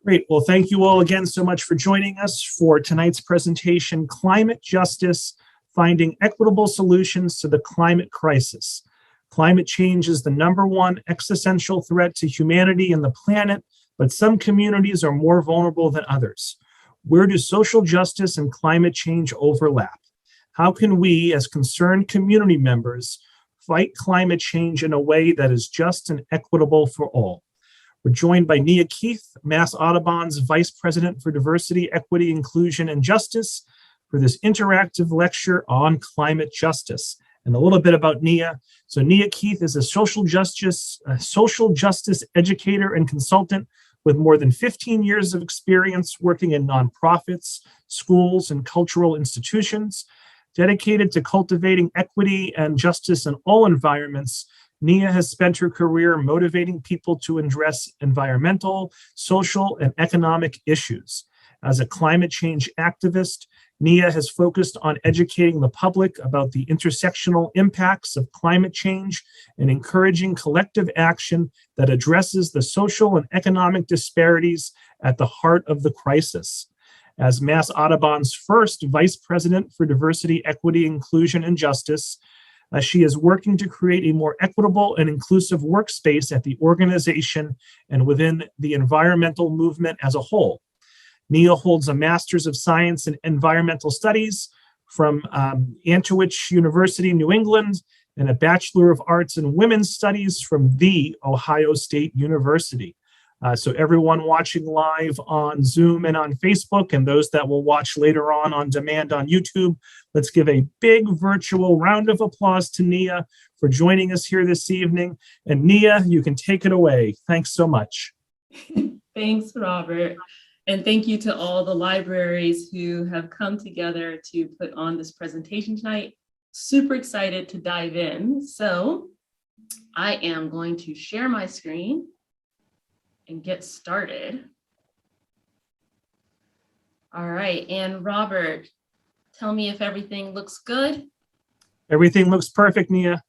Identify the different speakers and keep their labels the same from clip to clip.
Speaker 1: Great. Well, thank you all again so much for joining us for tonight's presentation, Climate Justice, Finding Equitable Solutions to the Climate Crisis. Climate change is the #1 existential threat to humanity and the planet, but some communities are more vulnerable than others. Where do social justice and climate change overlap? How can we, as concerned community members, fight climate change in a way that is just and equitable for all? We're joined by Nia Keith, Mass Audubon's Vice President for Diversity, Equity, Inclusion, and Justice, for this interactive lecture on climate justice. And a little bit about Nia. So Nia Keith is a social justice educator and consultant with more than 15 years of experience working in nonprofits, schools, and cultural institutions. Dedicated to cultivating equity and justice in all environments, Nia has spent her career motivating people to address environmental, social, and economic issues. As a climate change activist, Nia has focused on educating the public about the intersectional impacts of climate change and encouraging collective action that addresses the social and economic disparities at the heart of the crisis. As Mass Audubon's first Vice President for Diversity, Equity, Inclusion, and Justice, she is working to create a more equitable and inclusive workspace at the organization and within the environmental movement as a whole. Nia holds a Master's of Science in Environmental Studies from Antioch University, New England, and a Bachelor of Arts in Women's Studies from The Ohio State University. So everyone watching live on Zoom and on Facebook, and those that will watch later on demand on YouTube, let's give a big virtual round of applause to Nia for joining us here this evening. And Nia, you can take it away. Thanks so much.
Speaker 2: Thanks, Robert. And thank you to all the libraries who have come together to put on this presentation tonight. Super excited to dive in. So I am going to share my screen and get started. All right, and Robert, tell me if everything looks good.
Speaker 1: Everything looks perfect, Nia.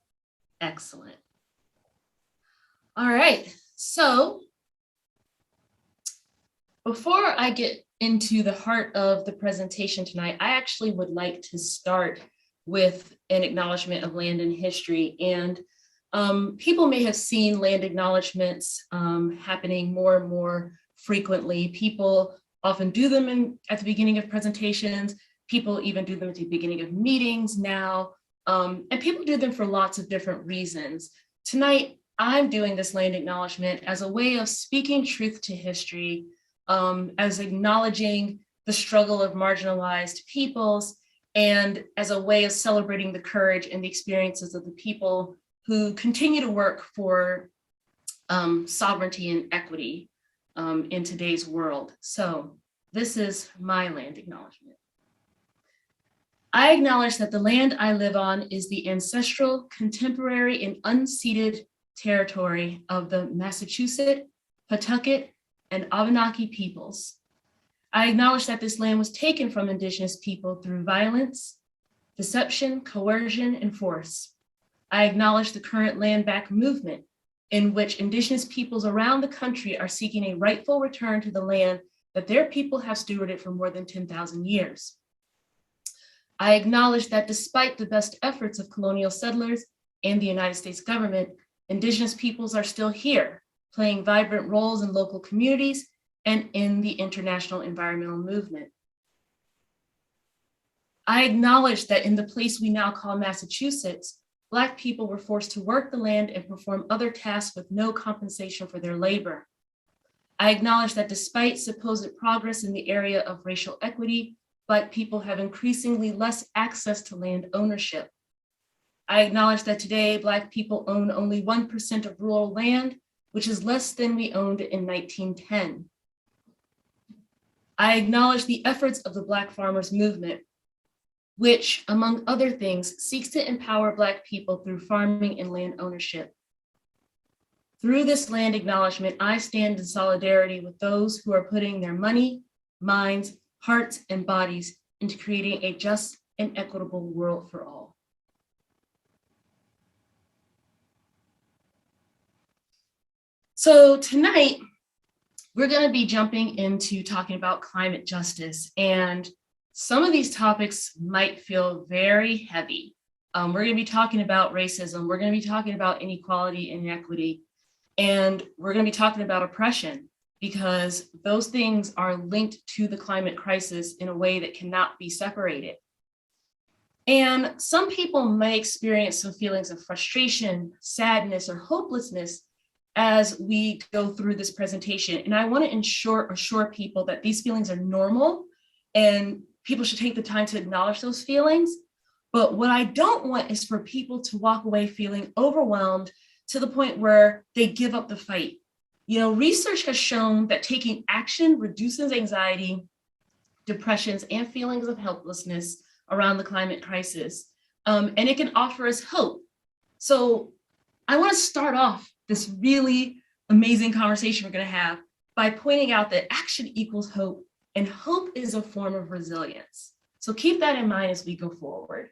Speaker 2: Excellent. All right, so before I get into the heart of the presentation tonight, I actually would like to start with an acknowledgement of land and history. And people may have seen land acknowledgements happening more and more frequently. People often do them at the beginning of presentations. People even do them at the beginning of meetings now. And people do them for lots of different reasons. Tonight, I'm doing this land acknowledgement as a way of speaking truth to history, as acknowledging the struggle of marginalized peoples, and as a way of celebrating the courage and the experiences of the people who continue to work for sovereignty and equity in today's world. So this is my land acknowledgement. I acknowledge that the land I live on is the ancestral, contemporary, and unceded territory of the Massachusetts, Pawtucket, and Abenaki peoples. I acknowledge that this land was taken from Indigenous people through violence, deception, coercion, and force. I acknowledge the current land back movement in which Indigenous peoples around the country are seeking a rightful return to the land that their people have stewarded for more than 10,000 years. I acknowledge that despite the best efforts of colonial settlers and the United States government, Indigenous peoples are still here, playing vibrant roles in local communities and in the international environmental movement. I acknowledge that in the place we now call Massachusetts, Black people were forced to work the land and perform other tasks with no compensation for their labor. I acknowledge that despite supposed progress in the area of racial equity, Black people have increasingly less access to land ownership. I acknowledge that today Black people own only 1% of rural land, which is less than we owned in 1910. I acknowledge the efforts of the Black farmers movement, which, among other things, seeks to empower Black people through farming and land ownership. Through this land acknowledgement, I stand in solidarity with those who are putting their money, minds, hearts, and bodies into creating a just and equitable world for all. So tonight, we're going to be jumping into talking about climate justice, and some of these topics might feel very heavy. We're going to be talking about racism, we're going to be talking about inequality and inequity, and we're going to be talking about oppression, because those things are linked to the climate crisis in a way that cannot be separated. And some people may experience some feelings of frustration, sadness, or hopelessness as we go through this presentation. And I want to assure people that these feelings are normal and people should take the time to acknowledge those feelings. But what I don't want is for people to walk away feeling overwhelmed to the point where they give up the fight. You know, research has shown that taking action reduces anxiety, depressions, and feelings of helplessness around the climate crisis. And it can offer us hope. So I want to start off this really amazing conversation we're going to have by pointing out that action equals hope, and hope is a form of resilience. So keep that in mind as we go forward.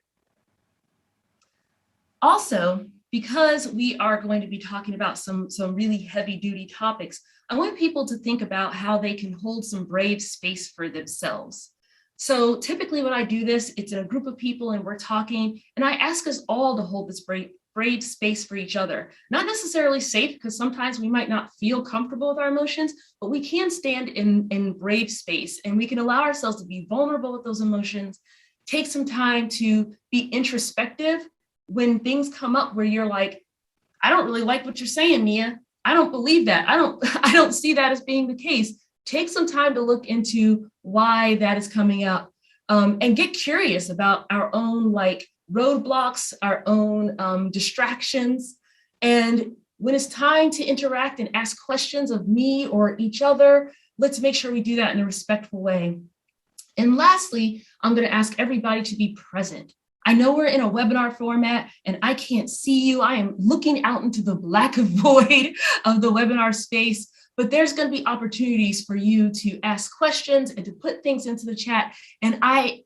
Speaker 2: Also, because we are going to be talking about some really heavy duty topics, I want people to think about how they can hold some brave space for themselves. So typically when I do this, it's in a group of people and we're talking, and I ask us all to hold this brave space for each other. Not necessarily safe, because sometimes we might not feel comfortable with our emotions, but we can stand in brave space, and we can allow ourselves to be vulnerable with those emotions, take some time to be introspective when things come up where you're like, I don't really like what you're saying, Nia. I don't believe that. I don't see that as being the case. Take some time to look into why that is coming up, and get curious about our own roadblocks, our own distractions. And when it's time to interact and ask questions of me or each other, let's make sure we do that in a respectful way. And lastly, I'm going to ask everybody to be present. I know we're in a webinar format and I can't see you. I am looking out into the black void of the webinar space, but there's going to be opportunities for you to ask questions and to put things into the chat. And I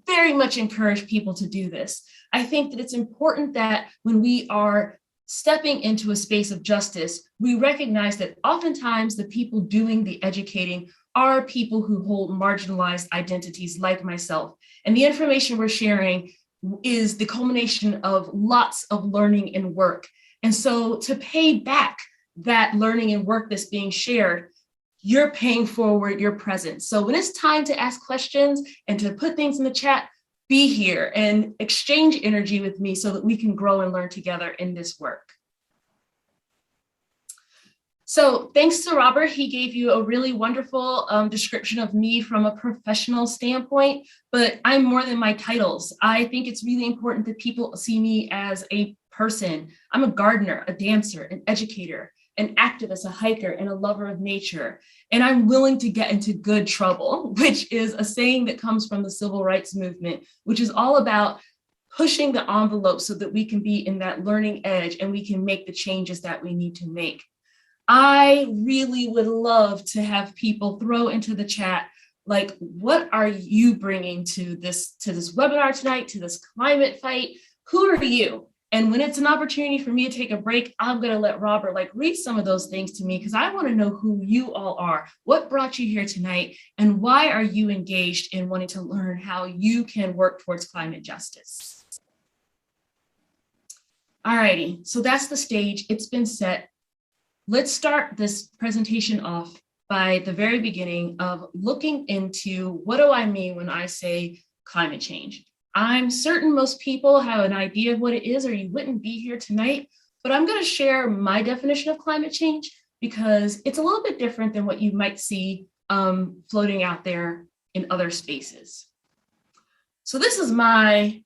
Speaker 2: very much encourage people to do this. I think that it's important that when we are stepping into a space of justice, we recognize that oftentimes the people doing the educating are people who hold marginalized identities like myself. And the information we're sharing is the culmination of lots of learning and work. And so to pay back that learning and work that's being shared, you're paying forward your presence. So when it's time to ask questions and to put things in the chat, be here and exchange energy with me so that we can grow and learn together in this work. So thanks to Robert, he gave you a really wonderful description of me from a professional standpoint, but I'm more than my titles. I think it's really important that people see me as a person. I'm a gardener, a dancer, an educator, an activist, a hiker, and a lover of nature. And I'm willing to get into good trouble, which is a saying that comes from the civil rights movement, which is all about pushing the envelope so that we can be in that learning edge and we can make the changes that we need to make. I really would love to have people throw into the chat, like, what are you bringing to this webinar tonight, to this climate fight? Who are you? And when it's an opportunity for me to take a break, I'm going to let Robert read some of those things to me, because I want to know who you all are. What brought you here tonight? And why are you engaged in wanting to learn how you can work towards climate justice? All righty, so that's the stage. It's been set. Let's start this presentation off by the very beginning of looking into what do I mean when I say climate change. I'm certain most people have an idea of what it is or you wouldn't be here tonight, but I'm going to share my definition of climate change because it's a little bit different than what you might see floating out there in other spaces. So this is my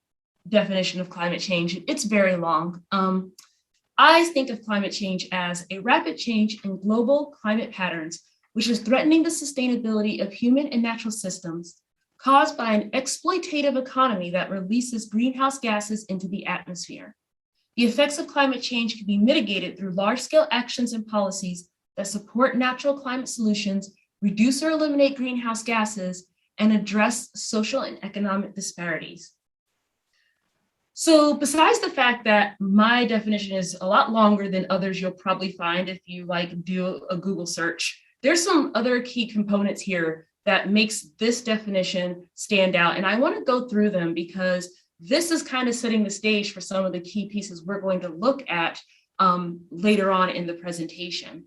Speaker 2: definition of climate change. It's very long. I think of climate change as a rapid change in global climate patterns, which is threatening the sustainability of human and natural systems caused by an exploitative economy that releases greenhouse gases into the atmosphere. The effects of climate change can be mitigated through large-scale actions and policies that support natural climate solutions, reduce or eliminate greenhouse gases, and address social and economic disparities. So besides the fact that my definition is a lot longer than others you'll probably find if you do a Google search, there's some other key components here that makes this definition stand out. And I want to go through them because this is kind of setting the stage for some of the key pieces we're going to look at later on in the presentation.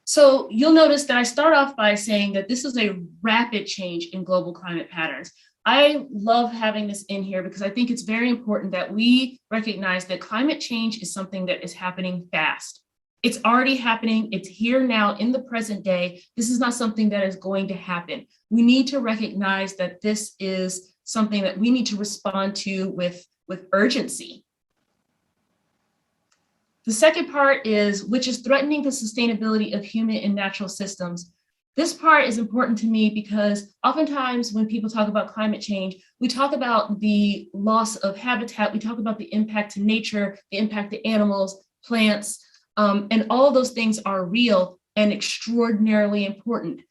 Speaker 2: So you'll notice that I start off by saying that this is a rapid change in global climate patterns. I love having this in here because I think it's very important that we recognize that climate change is something that is happening fast. It's already happening. It's here now in the present day. This is not something that is going to happen. We need to recognize that this is something that we need to respond to with urgency. The second part is, which is threatening the sustainability of human and natural systems. This part is important to me because oftentimes when people talk about climate change, we talk about the loss of habitat, we talk about the impact to nature, the impact to animals, plants, and all of those things are real and extraordinarily important.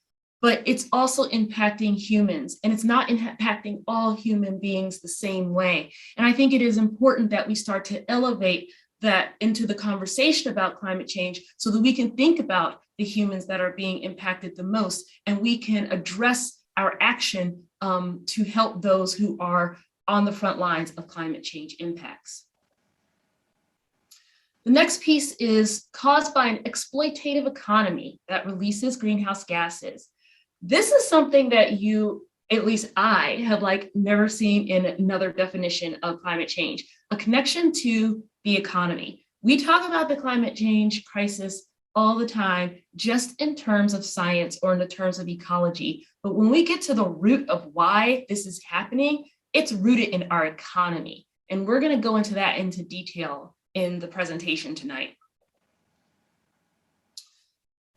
Speaker 2: But it's also impacting humans, and it's not impacting all human beings the same way. And I think it is important that we start to elevate that into the conversation about climate change so that we can think about the humans that are being impacted the most, and we can address our action to help those who are on the front lines of climate change impacts. The next piece is caused by an exploitative economy that releases greenhouse gases. This is something that at least I have never seen in another definition of climate change, a connection to the economy. We talk about the climate change crisis all the time, just in terms of science or in the terms of ecology. But when we get to the root of why this is happening, it's rooted in our economy. And we're going to go into that into detail in the presentation tonight.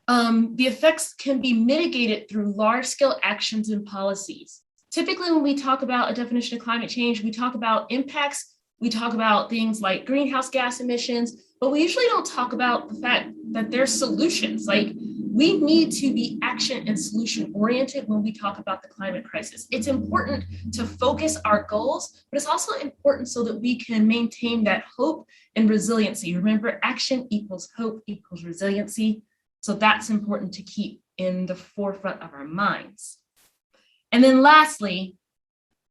Speaker 2: The effects can be mitigated through large-scale actions and policies. Typically, when we talk about a definition of climate change, we talk about impacts, we talk about things like greenhouse gas emissions, but we usually don't talk about the fact that there's solutions. We need to be action and solution oriented when we talk about the climate crisis. It's important to focus our goals, but it's also important so that we can maintain that hope and resiliency. Remember, action equals hope equals resiliency. So that's important to keep in the forefront of our minds. And then lastly,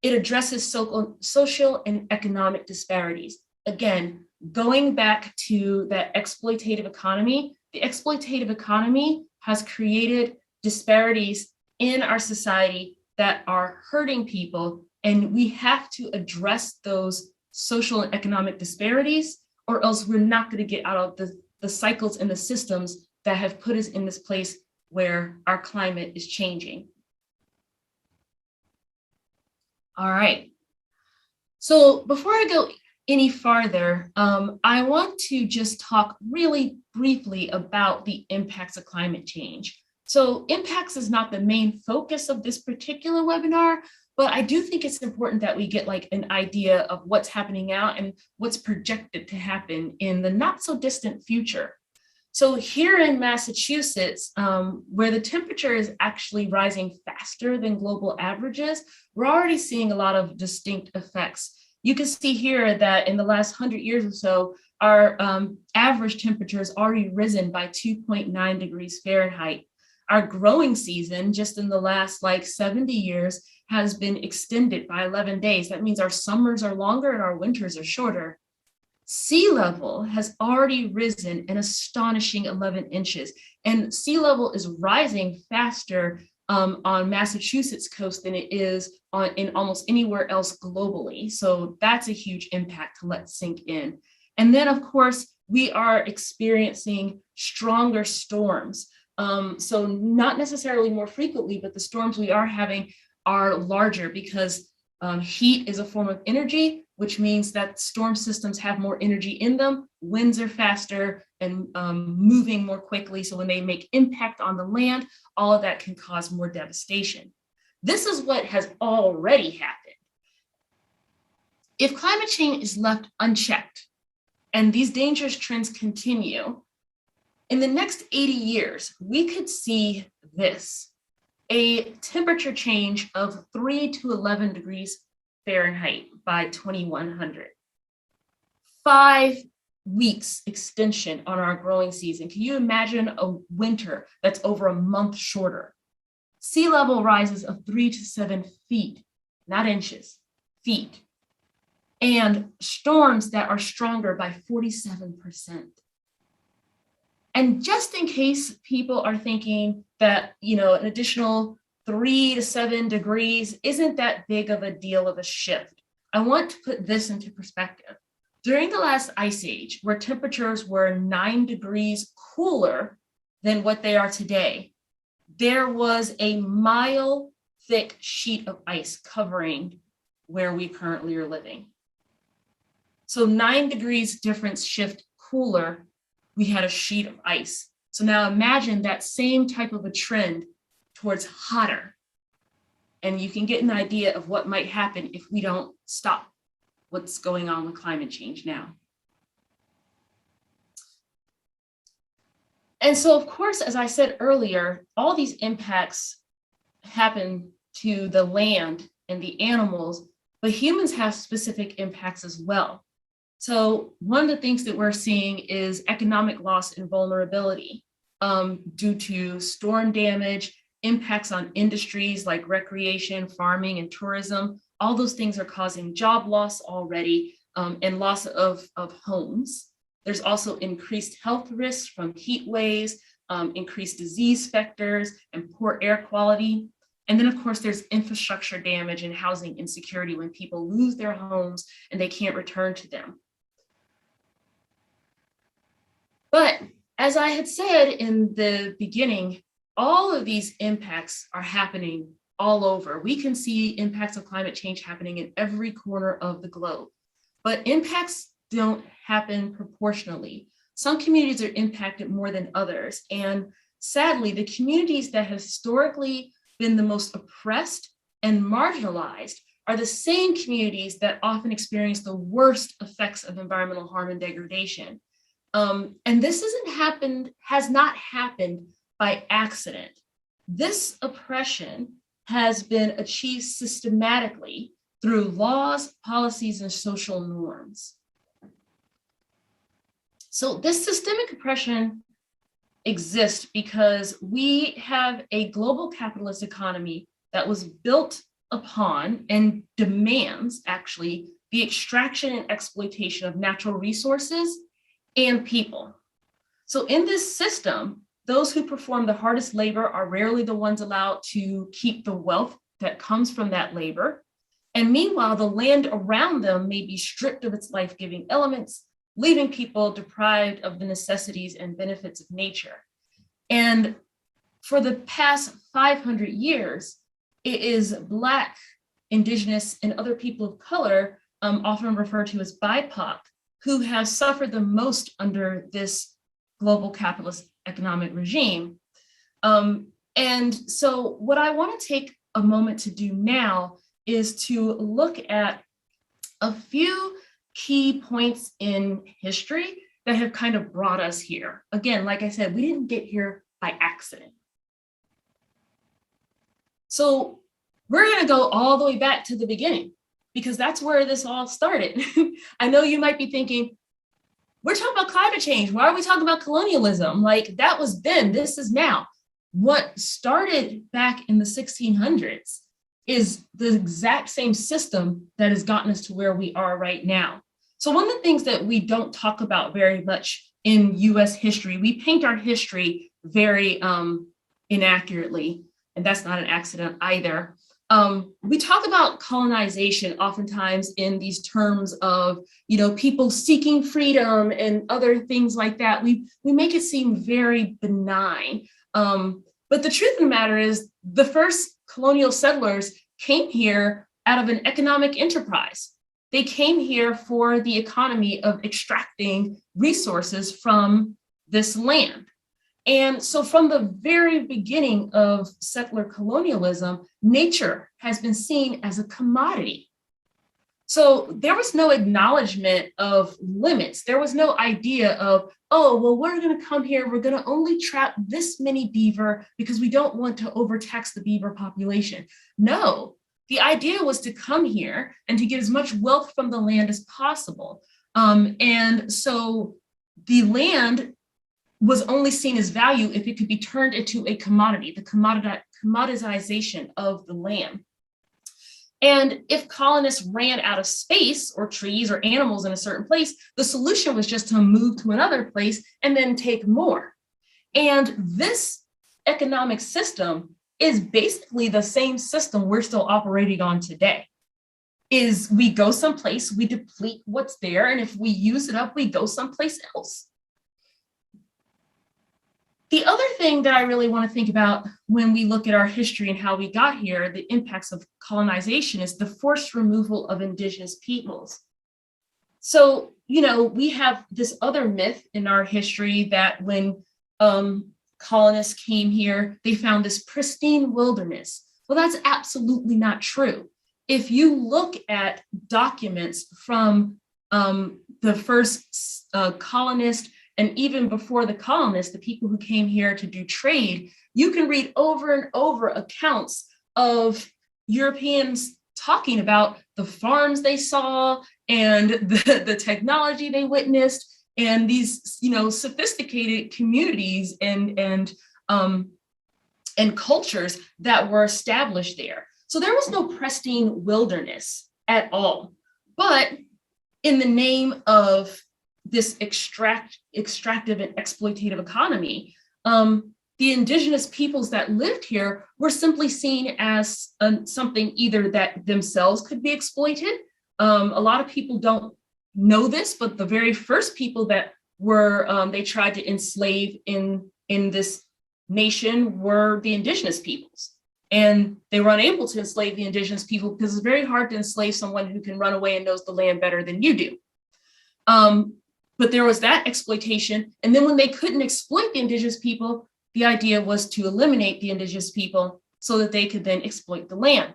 Speaker 2: it addresses social and economic disparities. Again, going back to that exploitative economy, the exploitative economy has created disparities in our society that are hurting people, and we have to address those social and economic disparities, or else we're not going to get out of the cycles and the systems that have put us in this place where our climate is changing. All right. So before I go any farther, I want to just talk really briefly about the impacts of climate change. So impacts is not the main focus of this particular webinar, but I do think it's important that we get an idea of what's happening now and what's projected to happen in the not so distant future. So here in Massachusetts, where the temperature is actually rising faster than global averages, we're already seeing a lot of distinct effects. You can see here that in the last 100 years or so, our average temperature has already risen by 2.9 degrees Fahrenheit. Our growing season, just in the last 70 years, has been extended by 11 days. That means our summers are longer and our winters are shorter. Sea level has already risen an astonishing 11 inches, and sea level is rising faster on Massachusetts coast than it is in almost anywhere else globally. So that's a huge impact to let sink in. And then, of course, we are experiencing stronger storms. So not necessarily more frequently, but the storms we are having are larger because heat is a form of energy, which means that storm systems have more energy in them. Winds are faster and moving more quickly. So when they make impact on the land, all of that can cause more devastation. This is what has already happened. If climate change is left unchecked and these dangerous trends continue, in the next 80 years, we could see this: a temperature change of 3 to 11 degrees Fahrenheit by 2100. 5 weeks extension on our growing season. Can you imagine a winter that's over a month shorter? Sea level rises of 3 to 7 feet, not inches, feet. And storms that are stronger by 47%. And just in case people are thinking that, an additional 3 to 7 degrees isn't that big of a deal of a shift, I want to put this into perspective. During the last ice age, where temperatures were 9 degrees cooler than what they are today, there was a mile thick sheet of ice covering where we currently are living. So 9 degrees difference shift cooler, we had a sheet of ice. So now imagine that same type of a trend towards hotter. And you can get an idea of what might happen if we don't stop what's going on with climate change now. And so, of course, as I said earlier, all these impacts happen to the land and the animals, but humans have specific impacts as well. So one of the things that we're seeing is economic loss and vulnerability due to storm damage, impacts on industries like recreation, farming, and tourism. All those things are causing job loss already and loss of homes. There's also increased health risks from heat waves, increased disease vectors, and poor air quality. And then, of course, there's infrastructure damage and housing insecurity when people lose their homes and they can't return to them. But as I had said in the beginning, all of these impacts are happening all over. We can see impacts of climate change happening in every corner of the globe, but impacts don't happen proportionally. Some communities are impacted more than others. And sadly, the communities that have historically been the most oppressed and marginalized are the same communities that often experience the worst effects of environmental harm and degradation. And this has not happened by accident. This oppression has been achieved systematically through laws, policies, and social norms. So this systemic oppression exists because we have a global capitalist economy that was built upon and demands actually the extraction and exploitation of natural resources and people. So in this system, those who perform the hardest labor are rarely the ones allowed to keep the wealth that comes from that labor. And meanwhile, the land around them may be stripped of its life-giving elements, leaving people deprived of the necessities and benefits of nature. And for the past 500 years, it is Black, Indigenous, and other people of color, often referred to as BIPOC, who have suffered the most under this global capitalist economic regime. And so what I want to take a moment to do now is to look at a few key points in history that have kind of brought us here. Again, like I said, we didn't get here by accident. So we're going to go all the way back to the beginning, because that's where this all started. I know you might be thinking, we're talking about climate change. Why are we talking about colonialism? Like, that was then, this is now. What started back in the 1600s is the exact same system that has gotten us to where we are right now. So one of the things that we don't talk about very much in US history, we paint our history very inaccurately, and that's not an accident either. We talk about colonization oftentimes in these terms of, people seeking freedom and other things like that. We make it seem very benign. But the truth of the matter is the first colonial settlers came here out of an economic enterprise. They came here for the economy of extracting resources from this land. And so from the very beginning of settler colonialism, nature has been seen as a commodity. So there was no acknowledgement of limits. There was no idea of, oh, well, we're going to come here. We're going to only trap this many beaver because we don't want to overtax the beaver population. No, the idea was to come here and to get as much wealth from the land as possible. And so the land was only seen as value if it could be turned into a commodity, the commoditization of the land. And if colonists ran out of space or trees or animals in a certain place, the solution was just to move to another place and then take more. And this economic system is basically the same system we're still operating on today. Is we go someplace, we deplete what's there, and if we use it up, we go someplace else. The other thing that I really want to think about when we look at our history and how we got here, the impacts of colonization, is the forced removal of Indigenous peoples. So, we have this other myth in our history that when colonists came here, they found this pristine wilderness. Well, that's absolutely not true. If you look at documents from the first colonist, and even before the colonists, the people who came here to do trade, you can read over and over accounts of Europeans talking about the farms they saw and the technology they witnessed, and these, sophisticated communities and cultures that were established there. So there was no pristine wilderness at all. But in the name of this extractive and exploitative economy, the Indigenous peoples that lived here were simply seen as something either that themselves could be exploited. A lot of people don't know this, but the very first people that were they tried to enslave in this nation were the Indigenous peoples. And they were unable to enslave the Indigenous people because it's very hard to enslave someone who can run away and knows the land better than you do. But there was that exploitation. And then when they couldn't exploit the Indigenous people, the idea was to eliminate the Indigenous people so that they could then exploit the land.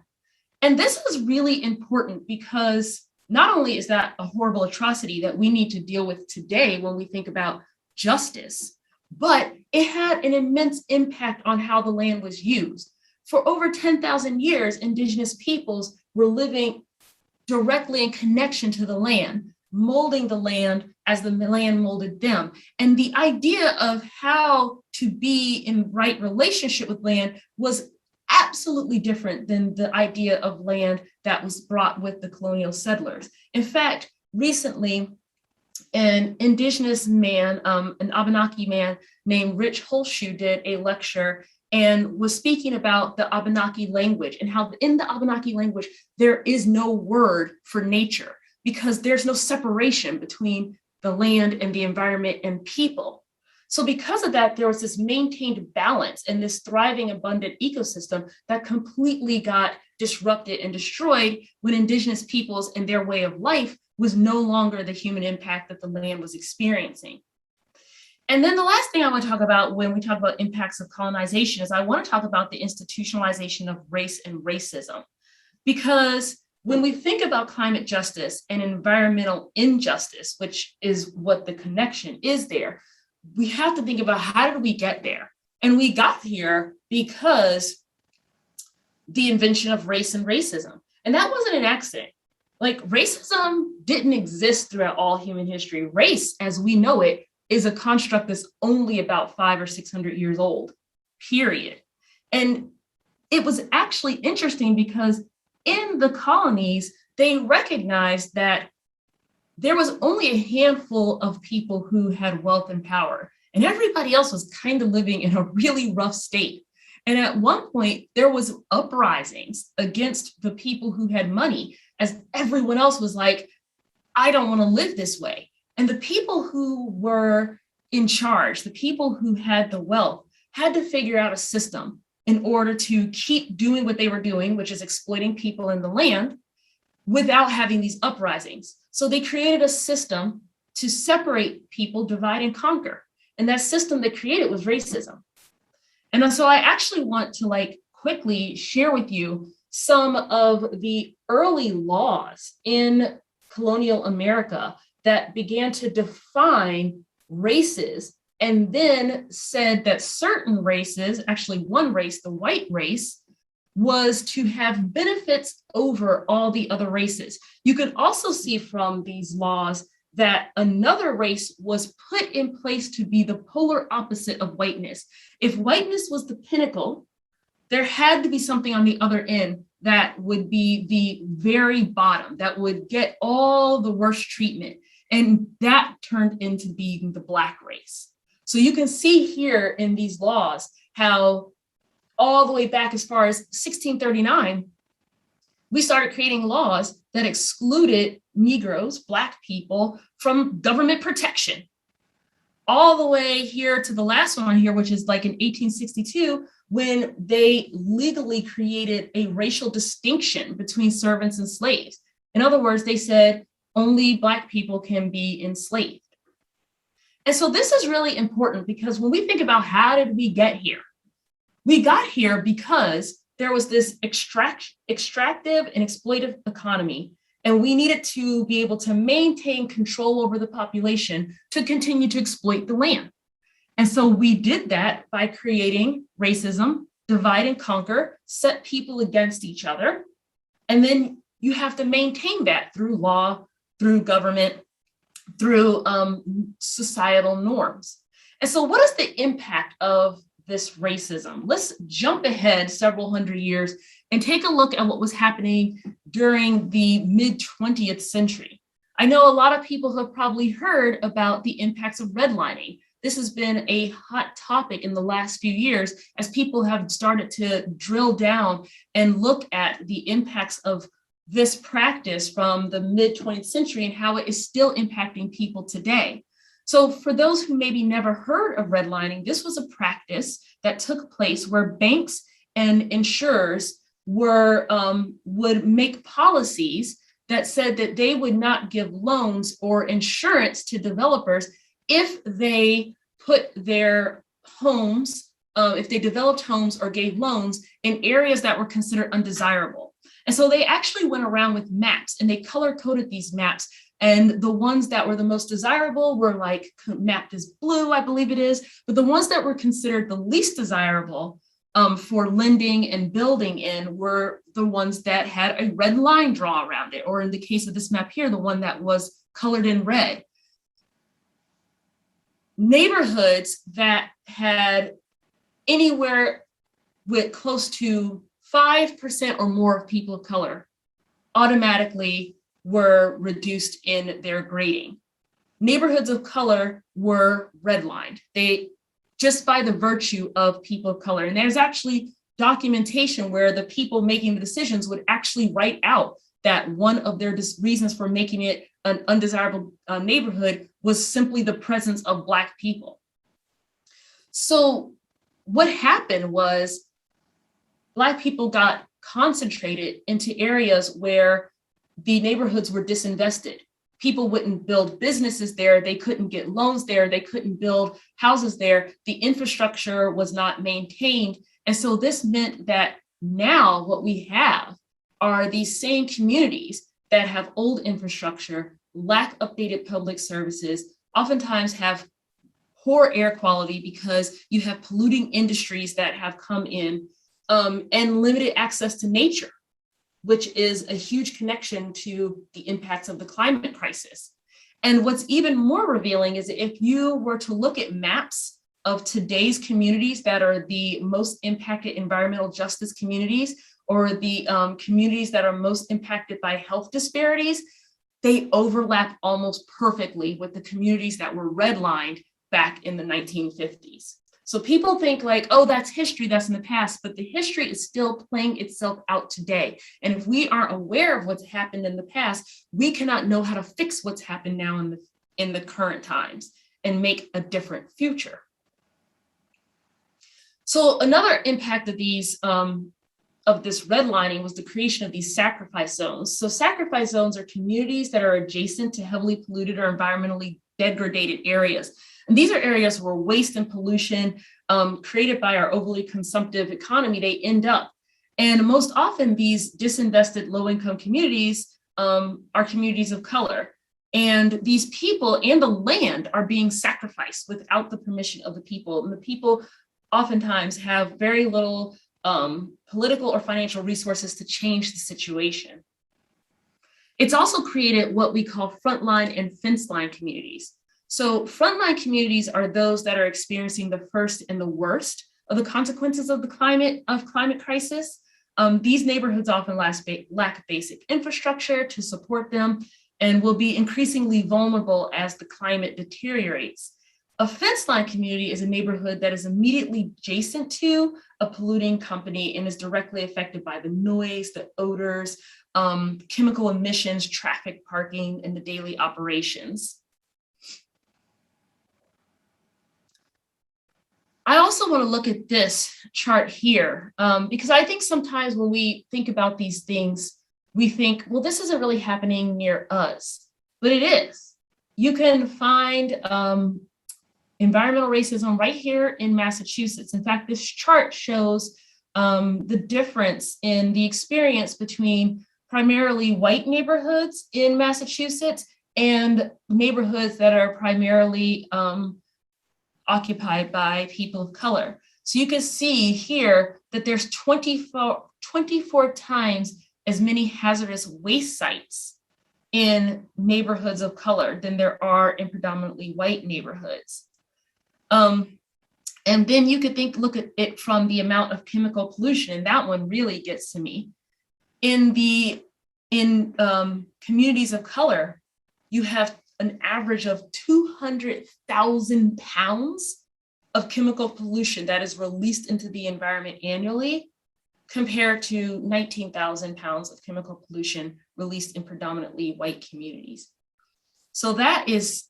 Speaker 2: And this is really important because not only is that a horrible atrocity that we need to deal with today when we think about justice, but it had an immense impact on how the land was used. For over 10,000 years, Indigenous peoples were living directly in connection to the land, molding the land as the land molded them. And the idea of how to be in right relationship with land was absolutely different than the idea of land that was brought with the colonial settlers. In fact, recently, an Indigenous man, an Abenaki man named Rich Holshoe did a lecture and was speaking about the Abenaki language and how in the Abenaki language, there is no word for nature because there's no separation between the land and the environment and people. So because of that, there was this maintained balance and this thriving, abundant ecosystem that completely got disrupted and destroyed when Indigenous peoples and their way of life was no longer the human impact that the land was experiencing. And then the last thing I want to talk about when we talk about impacts of colonization is I want to talk about the institutionalization of race and racism. Because when we think about climate justice and environmental injustice, which is what the connection is there, we have to think about how did we get there? And we got here because the invention of race and racism. And that wasn't an accident. Like racism didn't exist throughout all human history. Race, as we know it, is a construct that's only about 500 or 600 years old, period. And it was actually interesting because in the colonies, they recognized that there was only a handful of people who had wealth and power, and everybody else was kind of living in a really rough state. And at one point, there was uprisings against the people who had money, as everyone else was like, I don't want to live this way. And the people who were in charge, the people who had the wealth, had to figure out a system in order to keep doing what they were doing, which is exploiting people in the land, without having these uprisings. So they created a system to separate people, divide and conquer. And that system they created was racism. And so I actually want to quickly share with you some of the early laws in colonial America that began to define races and then said that certain races, actually one race, the white race, was to have benefits over all the other races. You can also see from these laws that another race was put in place to be the polar opposite of whiteness. If whiteness was the pinnacle, there had to be something on the other end that would be the very bottom, that would get all the worst treatment. And that turned into being the Black race. So you can see here in these laws how all the way back as far as 1639, we started creating laws that excluded Negroes, Black people, from government protection. All the way here to the last one here, which is like in 1862, when they legally created a racial distinction between servants and slaves. In other words, they said only Black people can be enslaved. And so this is really important because when we think about how did we get here? We got here because there was this extractive and exploitative economy, and we needed to be able to maintain control over the population to continue to exploit the land. And so we did that by creating racism, divide and conquer, set people against each other. And then you have to maintain that through law, through government, through societal norms. And so what is the impact of this racism? Let's jump ahead several hundred years and take a look at what was happening during the mid-20th century. I know a lot of people have probably heard about the impacts of redlining. This has been a hot topic in the last few years as people have started to drill down and look at the impacts of this practice from the mid-20th century and how it is still impacting people today. So for those who maybe never heard of redlining, this was a practice that took place where banks and insurers would make policies that said that they would not give loans or insurance to developers if they put their homes, if they developed homes or gave loans in areas that were considered undesirable. And so they actually went around with maps and they color-coded these maps. And the ones that were the most desirable were like mapped as blue, I believe it is. But the ones that were considered the least desirable for lending and building in were the ones that had a red line drawn around it. Or in the case of this map here, the one that was colored in red. Neighborhoods that had anywhere with close to 5% or more of people of color automatically were reduced in their grading. Neighborhoods of color were redlined. They, just by the virtue of people of color. And there's actually documentation where the people making the decisions would actually write out that one of their reasons for making it an undesirable neighborhood was simply the presence of Black people. So what happened was Black people got concentrated into areas where the neighborhoods were disinvested. People wouldn't build businesses there. They couldn't get loans there. They couldn't build houses there. The infrastructure was not maintained. And so this meant that now what we have are these same communities that have old infrastructure, lack updated public services, oftentimes have poor air quality because you have polluting industries that have come in, and limited access to nature, which is a huge connection to the impacts of the climate crisis. And what's even more revealing is if you were to look at maps of today's communities that are the most impacted environmental justice communities, or the communities that are most impacted by health disparities, they overlap almost perfectly with the communities that were redlined back in the 1950s. So people think like, oh, that's history, that's in the past, but the history is still playing itself out today. And if we aren't aware of what's happened in the past, we cannot know how to fix what's happened now in the current times and make a different future. So another impact of these of this redlining was the creation of these sacrifice zones. So sacrifice zones are communities that are adjacent to heavily polluted or environmentally degraded areas. And these are areas where waste and pollution created by our overly consumptive economy, they end up. And most often these disinvested low-income communities are communities of color. And these people and the land are being sacrificed without the permission of the people. And the people oftentimes have very little political or financial resources to change the situation. It's also created what we call frontline and fence line communities. So frontline communities are those that are experiencing the first and the worst of the consequences of the climate crisis. These neighborhoods often lack basic infrastructure to support them and will be increasingly vulnerable as the climate deteriorates. A fence line community is a neighborhood that is immediately adjacent to a polluting company and is directly affected by the noise, the odors, chemical emissions, traffic, parking, and the daily operations. I also want to look at this chart here because I think sometimes when we think about these things, we think, well, this isn't really happening near us, but it is. You can find environmental racism right here in Massachusetts. In fact, this chart shows the difference in the experience between primarily white neighborhoods in Massachusetts and neighborhoods that are primarily occupied by people of color. So you can see here that there's 24 times as many hazardous waste sites in neighborhoods of color than there are in predominantly white neighborhoods. And then you could look at it from the amount of chemical pollution, and that one really gets to me. In communities of color, you have an average of 200,000 pounds of chemical pollution that is released into the environment annually, compared to 19,000 pounds of chemical pollution released in predominantly white communities. So that's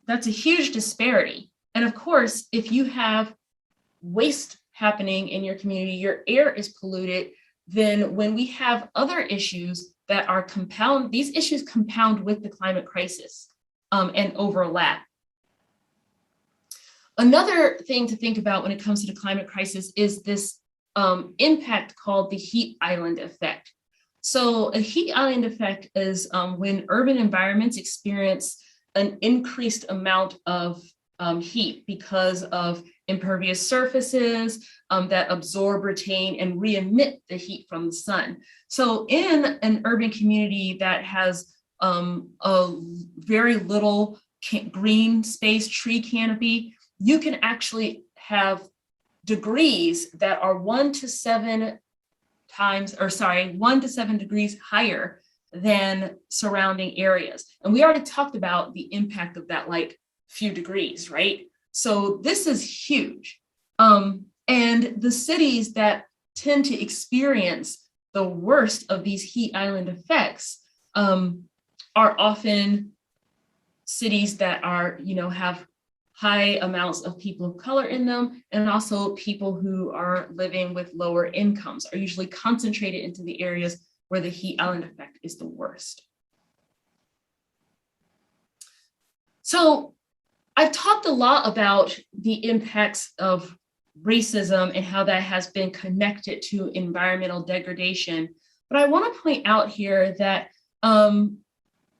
Speaker 2: a huge disparity. And of course, if you have waste happening in your community, your air is polluted, then when we have other issues that are these issues compound with the climate crisis and overlap. Another thing to think about when it comes to the climate crisis is this impact called the heat island effect. So a heat island effect is when urban environments experience an increased amount of heat because of impervious surfaces that absorb, retain, and re-emit the heat from the sun. So in an urban community that has a very little green space, tree canopy, you can actually have degrees that are 1 to 7 degrees higher than surrounding areas. And we already talked about the impact of that, like few degrees, right? So this is huge. And the cities that tend to experience the worst of these heat island effects are often cities that are, have high amounts of people of color in them, and also people who are living with lower incomes are usually concentrated into the areas where the heat island effect is the worst. So I've talked a lot about the impacts of racism and how that has been connected to environmental degradation, but I want to point out here that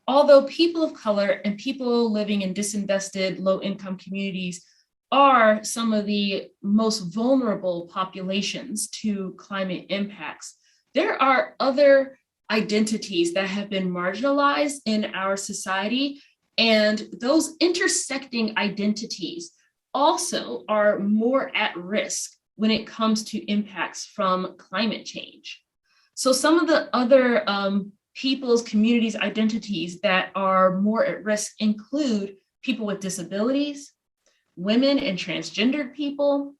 Speaker 2: although people of color and people living in disinvested, low-income communities are some of the most vulnerable populations to climate impacts, there are other identities that have been marginalized in our society, and those intersecting identities also are more at risk when it comes to impacts from climate change. So some of the other people's, communities, identities that are more at risk include people with disabilities, women and transgendered people,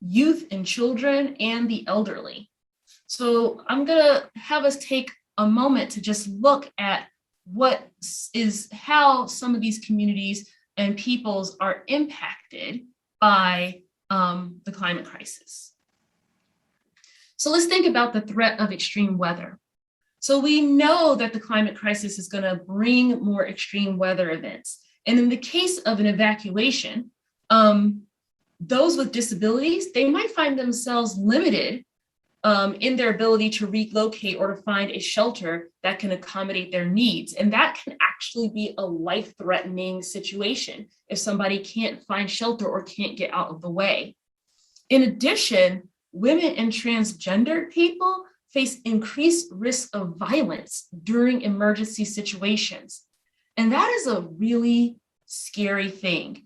Speaker 2: youth and children, and the elderly. So I'm gonna have us take a moment to just look at how some of these communities and peoples are impacted by the climate crisis. So let's think about the threat of extreme weather. So we know that the climate crisis is going to bring more extreme weather events. And in the case of an evacuation, those with disabilities, they might find themselves limited in their ability to relocate or to find a shelter that can accommodate their needs. And that can actually be a life-threatening situation if somebody can't find shelter or can't get out of the way. In addition, women and transgendered people face increased risk of violence during emergency situations. And that is a really scary thing,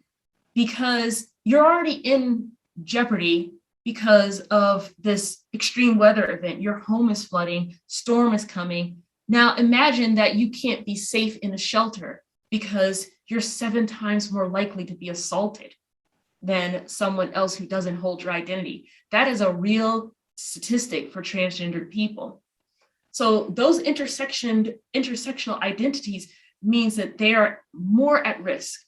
Speaker 2: because you're already in jeopardy because of this extreme weather event. Your home is flooding, storm is coming. Now imagine that you can't be safe in a shelter because you're 7 times more likely to be assaulted than someone else who doesn't hold your identity. That is a real statistic for transgendered people. So those intersectional identities means that they are more at risk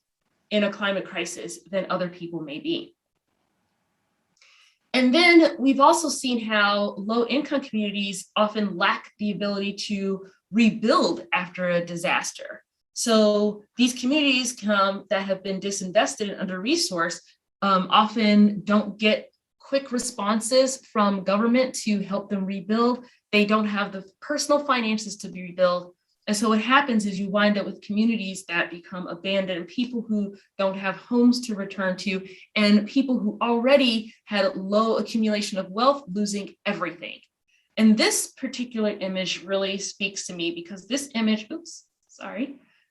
Speaker 2: in a climate crisis than other people may be. And then we've also seen how low-income communities often lack the ability to rebuild after a disaster. So these communities that have been disinvested and under-resourced often don't get quick responses from government to help them rebuild. They don't have the personal finances to rebuild. And so what happens is you wind up with communities that become abandoned, people who don't have homes to return to, and people who already had low accumulation of wealth losing everything. And this particular image really speaks to me, because this image,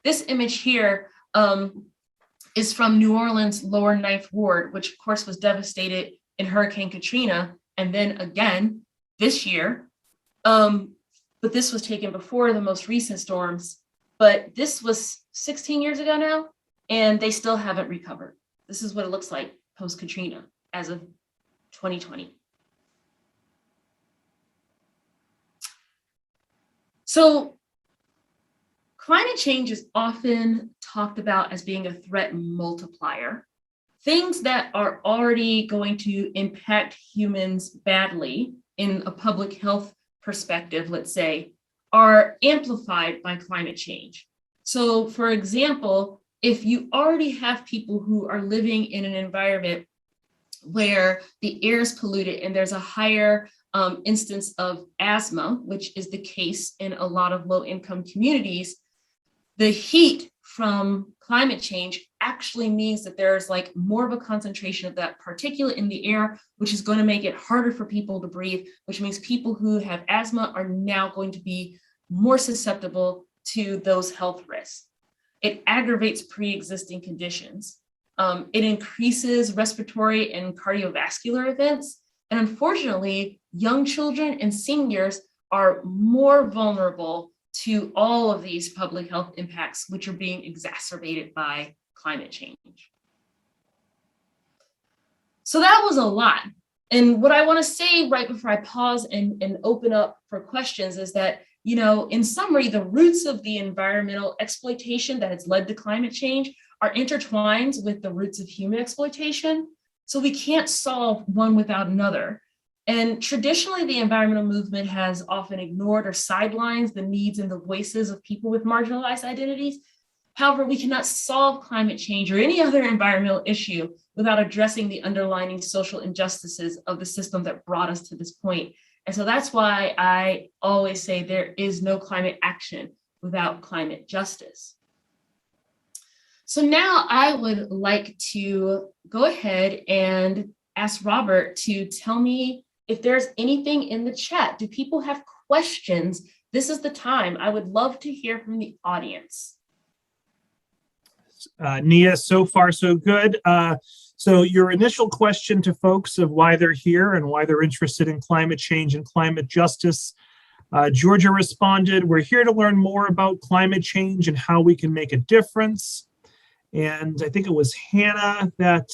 Speaker 2: this image here is from New Orleans' Lower Ninth Ward, which of course was devastated in Hurricane Katrina, and then again this year. But this was taken before the most recent storms. But this was 16 years ago now, and they still haven't recovered. This is what it looks like post-Katrina as of 2020. So climate change is often talked about as being a threat multiplier. Things that are already going to impact humans badly in a public health perspective, let's say, are amplified by climate change. So for example, if you already have people who are living in an environment where the air is polluted and there's a higher instance of asthma, which is the case in a lot of low-income communities, the heat from climate change actually means that there's like more of a concentration of that particulate in the air, which is going to make it harder for people to breathe, which means people who have asthma are now going to be more susceptible to those health risks. It aggravates pre-existing conditions. It increases respiratory and cardiovascular events. And unfortunately, young children and seniors are more vulnerable to all of these public health impacts, which are being exacerbated by climate change. So that was a lot. And what I want to say right before I pause and open up for questions is that, you know, in summary, the roots of the environmental exploitation that has led to climate change are intertwined with the roots of human exploitation. So we can't solve one without another. And traditionally, the environmental movement has often ignored or sidelined the needs and the voices of people with marginalized identities. However, we cannot solve climate change or any other environmental issue without addressing the underlying social injustices of the system that brought us to this point. And so that's why I always say there is no climate action without climate justice. So now I would like to go ahead and ask Robert to tell me if there's anything in the chat. Do people have questions? This is the time. I would love to hear from the audience.
Speaker 1: Nia, so far so good. So your initial question to folks of why they're here and why they're interested in climate change and climate justice, Georgia responded, "We're here to learn more about climate change and how we can make a difference." And I think it was Hannah that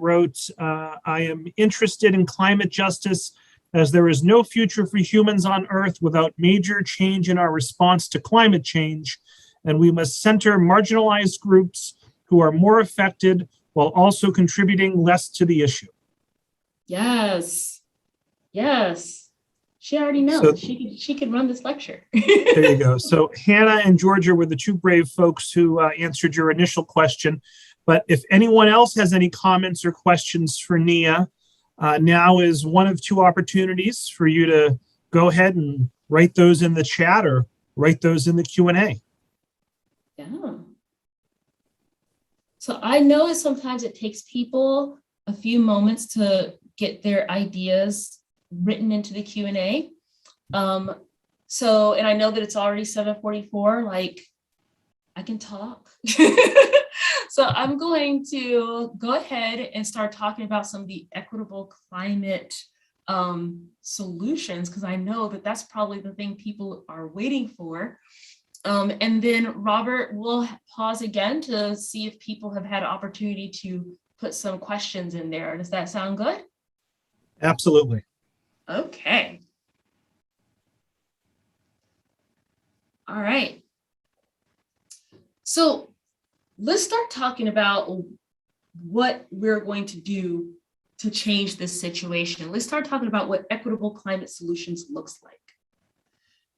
Speaker 1: wrote, "I am interested in climate justice as there is no future for humans on Earth without major change in our response to climate change. And we must center marginalized groups who are more affected while also contributing less to the issue."
Speaker 2: Yes, yes. She already knows. So, she could run this lecture.
Speaker 1: There you go. So Hannah and Georgia were the two brave folks who answered your initial question. But if anyone else has any comments or questions for Nia, now is one of two opportunities for you to go ahead and write those in the chat or write those in the Q&A.
Speaker 2: Yeah. So I know that sometimes it takes people a few moments to get their ideas written into the Q&A. And I know that it's already 7:44, like I can talk. So I'm going to go ahead and start talking about some of the equitable climate solutions, because I know that that's probably the thing people are waiting for. And then Robert will pause again to see if people have had an opportunity to put some questions in there. Does that sound good?
Speaker 1: Absolutely.
Speaker 2: Okay. All right. So let's start talking about what we're going to do to change this situation. Let's start talking about what equitable climate solutions looks like.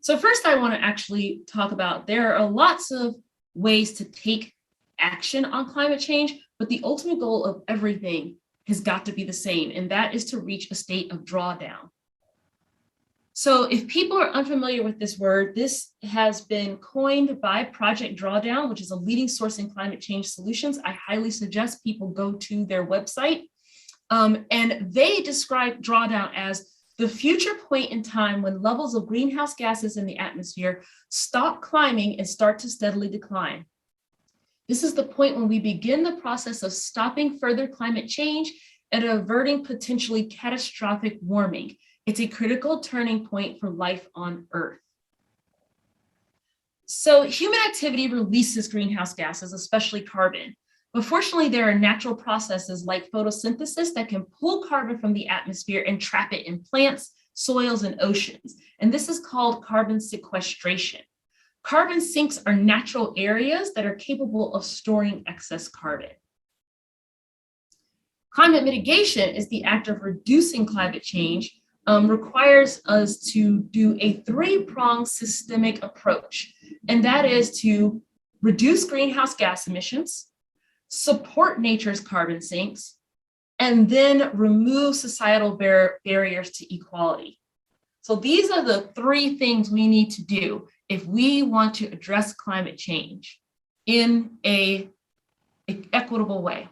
Speaker 2: So first, I want to actually talk about there are lots of ways to take action on climate change, but the ultimate goal of everything has got to be the same, and that is to reach a state of drawdown. So if people are unfamiliar with this word, this has been coined by Project Drawdown, which is a leading source in climate change solutions. I highly suggest people go to their website. And they describe drawdown as the future point in time when levels of greenhouse gases in the atmosphere stop climbing and start to steadily decline. This is the point when we begin the process of stopping further climate change and averting potentially catastrophic warming. It's a critical turning point for life on Earth. So human activity releases greenhouse gases, especially carbon. But fortunately, there are natural processes like photosynthesis that can pull carbon from the atmosphere and trap it in plants, soils, and oceans. And this is called carbon sequestration. Carbon sinks are natural areas that are capable of storing excess carbon. Climate mitigation is the act of reducing climate change, requires us to do a three-pronged systemic approach. And that is to reduce greenhouse gas emissions, support nature's carbon sinks, and then remove societal barriers to equality. So these are the three things we need to do if we want to address climate change in an equitable way.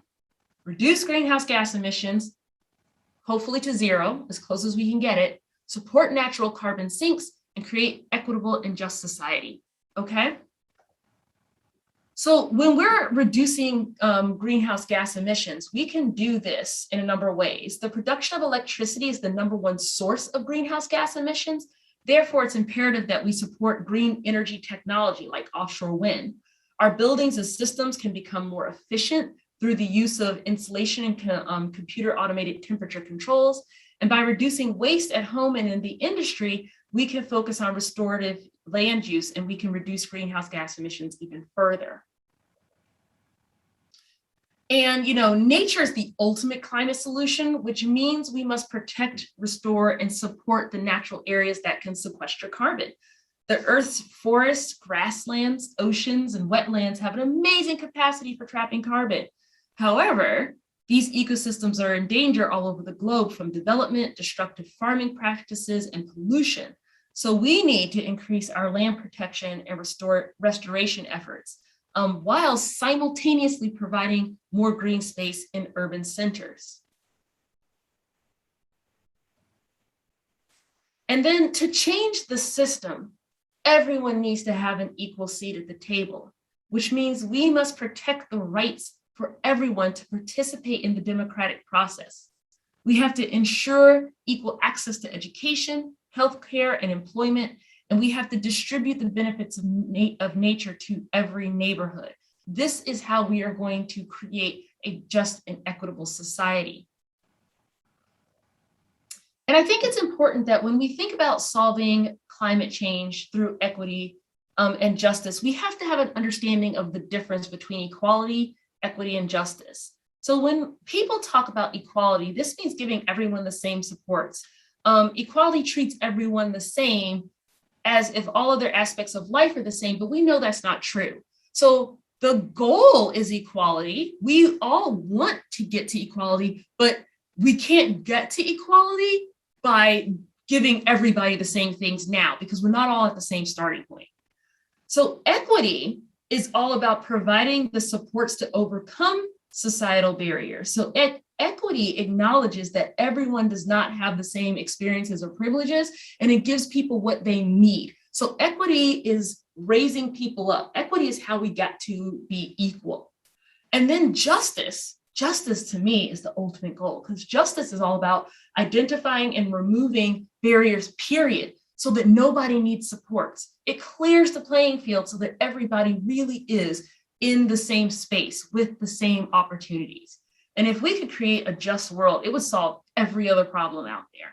Speaker 2: Reduce greenhouse gas emissions, hopefully to zero, as close as we can get it, support natural carbon sinks, and create equitable and just society, okay? So when we're reducing greenhouse gas emissions, we can do this in a number of ways. The production of electricity is the number one source of greenhouse gas emissions. Therefore, it's imperative that we support green energy technology like offshore wind. Our buildings and systems can become more efficient through the use of insulation and computer automated temperature controls. And by reducing waste at home and in the industry, we can focus on restorative land use and we can reduce greenhouse gas emissions even further. And nature is the ultimate climate solution, which means we must protect, restore, and support the natural areas that can sequester carbon. The Earth's forests, grasslands, oceans, and wetlands have an amazing capacity for trapping carbon. However, these ecosystems are in danger all over the globe from development, destructive farming practices, and pollution. So we need to increase our land protection and restoration efforts, while simultaneously providing more green space in urban centers. And then to change the system, everyone needs to have an equal seat at the table, which means we must protect the rights for everyone to participate in the democratic process. We have to ensure equal access to education, healthcare, and employment, and we have to distribute the benefits of nature to every neighborhood. This is how we are going to create a just and equitable society. And I think it's important that when we think about solving climate change through equity and justice, we have to have an understanding of the difference between equality, equity, and justice. So when people talk about equality, this means giving everyone the same supports. Equality treats everyone the same as if all other aspects of life are the same, but we know that's not true. So the goal is equality. We all want to get to equality, but we can't get to equality by giving everybody the same things now because we're not all at the same starting point. So equity is all about providing the supports to overcome societal barriers. So equity acknowledges that everyone does not have the same experiences or privileges, and it gives people what they need. So equity is raising people up. Equity is how we got to be equal. And then justice to me is the ultimate goal, because justice is all about identifying and removing barriers, period, so that nobody needs supports. It clears the playing field so that everybody really is in the same space with the same opportunities. And if we could create a just world, it would solve every other problem out there.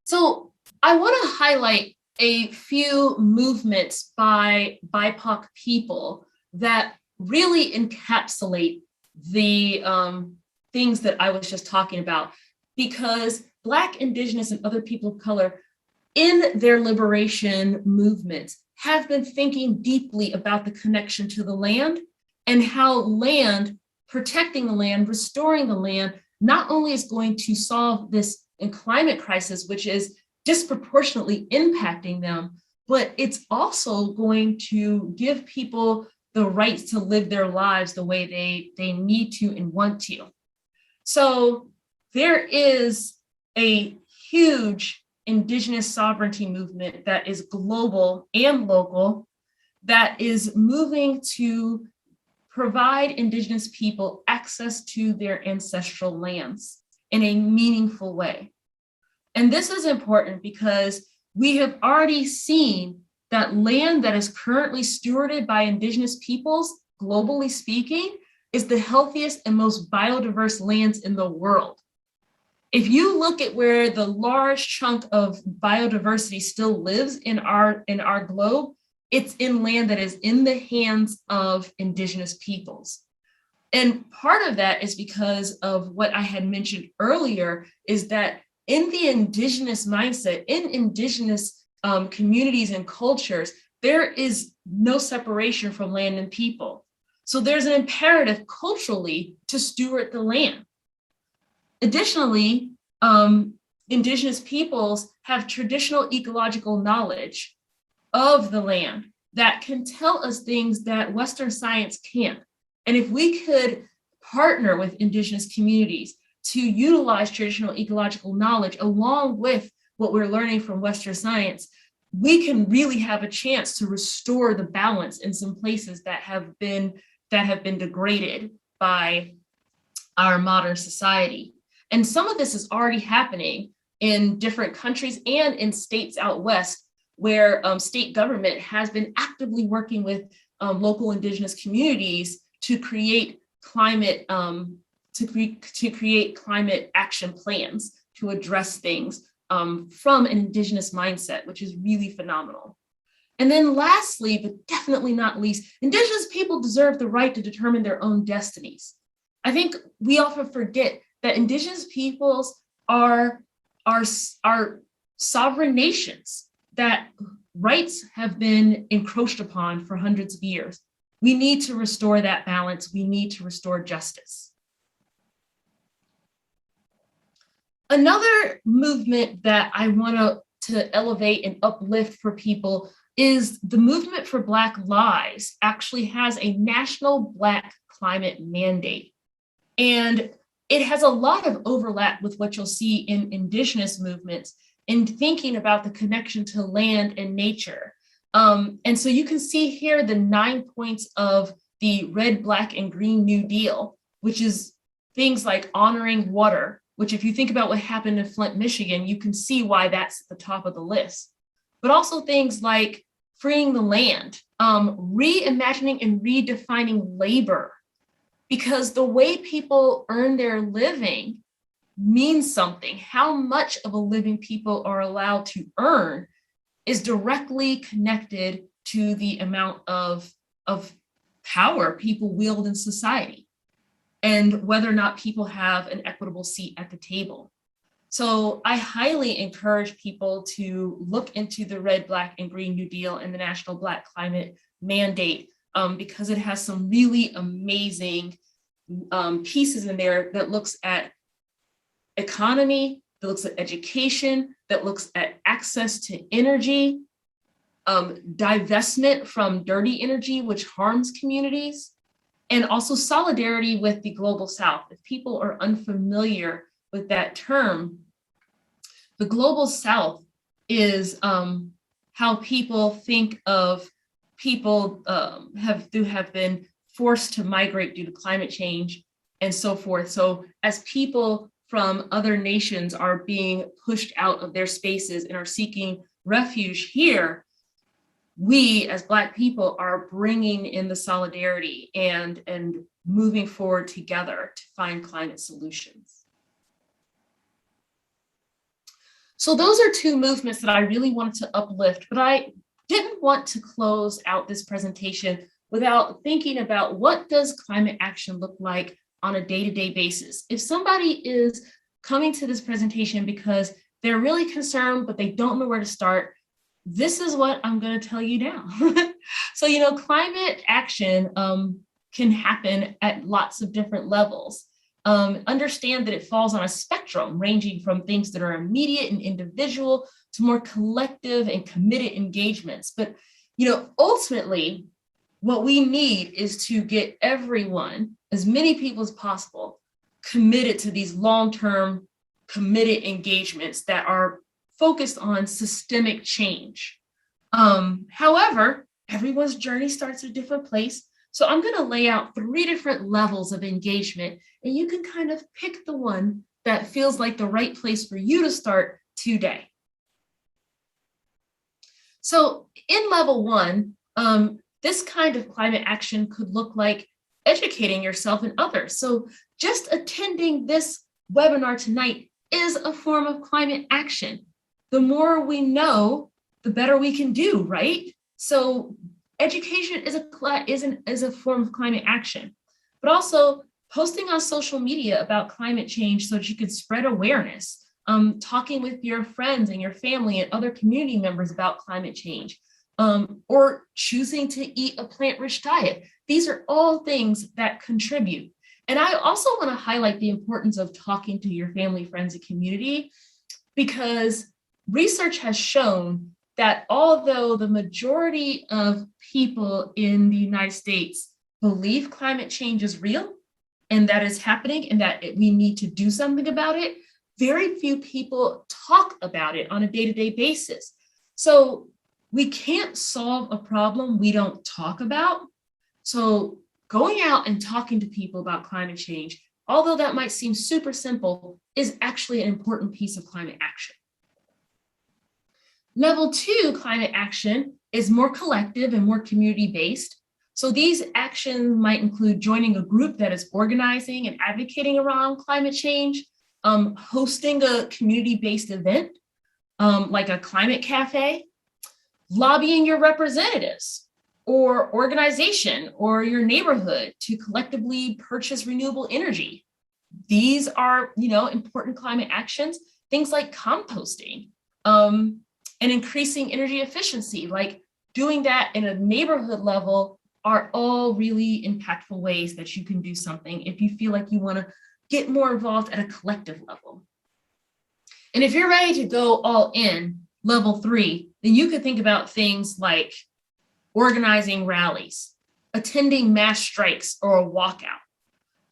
Speaker 2: So I want to highlight a few movements by BIPOC people that really encapsulate the things that I was just talking about, because Black, Indigenous, and other people of color in their liberation movements have been thinking deeply about the connection to the land and how land, protecting the land, restoring the land, not only is going to solve this climate crisis, which is disproportionately impacting them, but it's also going to give people the rights to live their lives the way they need to and want to. So there is a huge Indigenous sovereignty movement that is global and local that is moving to provide Indigenous people access to their ancestral lands in a meaningful way. And this is important because we have already seen that land that is currently stewarded by Indigenous peoples, globally speaking, is the healthiest and most biodiverse lands in the world. If you look at where the large chunk of biodiversity still lives in our globe, it's in land that is in the hands of Indigenous peoples. And part of that is because of what I had mentioned earlier, is that in the Indigenous mindset, in Indigenous communities and cultures, there is no separation from land and people. So there's an imperative culturally to steward the land. Additionally, Indigenous peoples have traditional ecological knowledge of the land that can tell us things that Western science can't. And if we could partner with Indigenous communities to utilize traditional ecological knowledge along with what we're learning from Western science, we can really have a chance to restore the balance in some places that have been degraded by our modern society. And some of this is already happening in different countries and in states out west, where state government has been actively working with local Indigenous communities to create climate climate action plans to address things from an Indigenous mindset, which is really phenomenal. And then lastly, but definitely not least, Indigenous people deserve the right to determine their own destinies. I think we often forget that Indigenous peoples are sovereign nations, that rights have been encroached upon for hundreds of years. We need to restore that balance. We need to restore justice. Another movement that I want to elevate and uplift for people is the movement for Black Lives actually has a national Black climate mandate. And it has a lot of overlap with what you'll see in Indigenous movements in thinking about the connection to land and nature. And so you can see here the 9 points of the Red, Black, and Green New Deal, which is things like honoring water, which if you think about what happened in Flint, Michigan, you can see why that's at the top of the list. But also things like freeing the land, reimagining and redefining labor, because the way people earn their living means something. How much of a living people are allowed to earn is directly connected to the amount of power people wield in society and whether or not people have an equitable seat at the table. So I highly encourage people to look into the Red, Black, and Green New Deal and the National Black Climate Mandate because it has some really amazing pieces in there that looks at economy, that looks at education, that looks at access to energy, divestment from dirty energy, which harms communities, and also solidarity with the global South. If people are unfamiliar with that term, the global South is how people think of people who have been forced to migrate due to climate change and so forth. So as people from other nations are being pushed out of their spaces and are seeking refuge here, we as Black people are bringing in the solidarity and moving forward together to find climate solutions. So those are two movements that I really wanted to uplift, but I didn't want to close out this presentation without thinking about what does climate action look like on a day-to-day basis. If somebody is coming to this presentation because they're really concerned, but they don't know where to start, this is what I'm going to tell you now. So, you know, climate action can happen at lots of different levels. Understand that it falls on a spectrum ranging from things that are immediate and individual to more collective and committed engagements. But, you know, ultimately, what we need is to get everyone, as many people as possible, committed to these long-term committed engagements that are focused on systemic change. However, everyone's journey starts at a different place. So I'm going to lay out 3 different levels of engagement, and you can kind of pick the one that feels like the right place for you to start today. So in level 1, this kind of climate action could look like educating yourself and others. So just attending this webinar tonight is a form of climate action. The more we know, the better we can do, right? So education is a form of climate action, but also posting on social media about climate change so that you could spread awareness, talking with your friends and your family and other community members about climate change, or choosing to eat a plant-rich diet. These are all things that contribute. And I also want to highlight the importance of talking to your family, friends, and community, because research has shown that although the majority of people in the United States believe climate change is real and that is happening and that we need to do something about it, very few people talk about it on a day-to-day basis. So we can't solve a problem we don't talk about. So going out and talking to people about climate change, although that might seem super simple, is actually an important piece of climate action. Level 2 climate action is more collective and more community-based. So these actions might include joining a group that is organizing and advocating around climate change, hosting a community-based event, like a climate cafe, lobbying your representatives or organization or your neighborhood to collectively purchase renewable energy. These are, you know, important climate actions. Things like composting, and increasing energy efficiency, like doing that in a neighborhood level, are all really impactful ways that you can do something if you feel like you want to get more involved at a collective level. And if you're ready to go all in, level 3, then you could think about things like organizing rallies, attending mass strikes or a walkout,